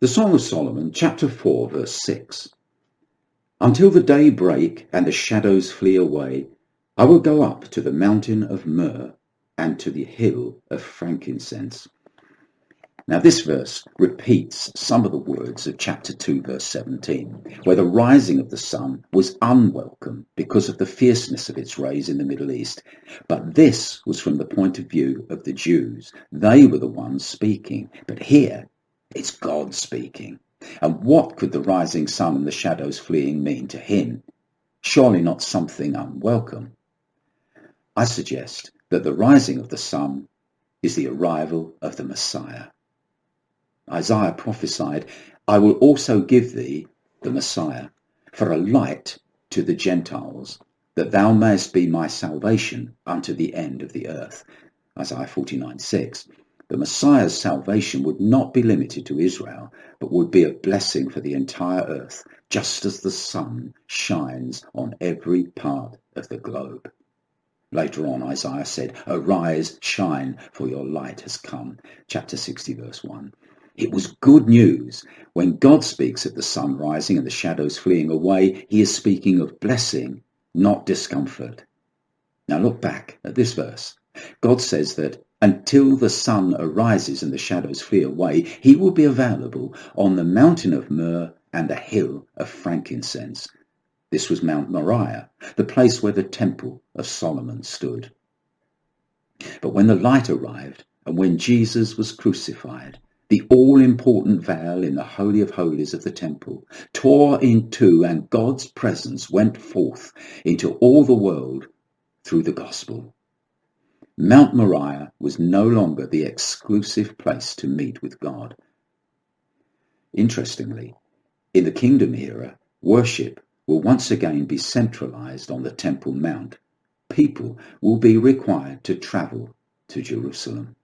The Song of Solomon, chapter 4, verse 6. Until the day break and the shadows flee away, I will go up to the mountain of myrrh and to the hill of frankincense. Now this verse repeats some of the words of chapter 2, verse 17, where the rising of the sun was unwelcome because of the fierceness of its rays in the Middle East. But this was from the point of view of the Jews. They were the ones speaking. But here, it's God speaking. And what could the rising sun and the shadows fleeing mean to him? Surely not something unwelcome. I suggest that the rising of the sun is the arrival of the Messiah. Isaiah prophesied, I will also give thee, the Messiah, for a light to the Gentiles, that thou mayest be my salvation unto the end of the earth. Isaiah 49:6. The Messiah's salvation would not be limited to Israel, but would be a blessing for the entire earth, just as the sun shines on every part of the globe. Later on, Isaiah said, Arise, shine, for your light has come. Chapter 60, verse 1. It was good news. When God speaks of the sun rising and the shadows fleeing away, he is speaking of blessing, not discomfort. Now look back at this verse. God says that until the sun arises and the shadows flee away, he will be available on the mountain of myrrh and the hill of frankincense. This was Mount Moriah, the place where the temple of Solomon stood. But when the light arrived and when Jesus was crucified, the all-important veil in the Holy of Holies of the temple tore in two, and God's presence went forth into all the world through the gospel. Mount Moriah was no longer the exclusive place to meet with God. Interestingly, in the Kingdom era, worship will once again be centralized on the Temple Mount. People will be required to travel to Jerusalem.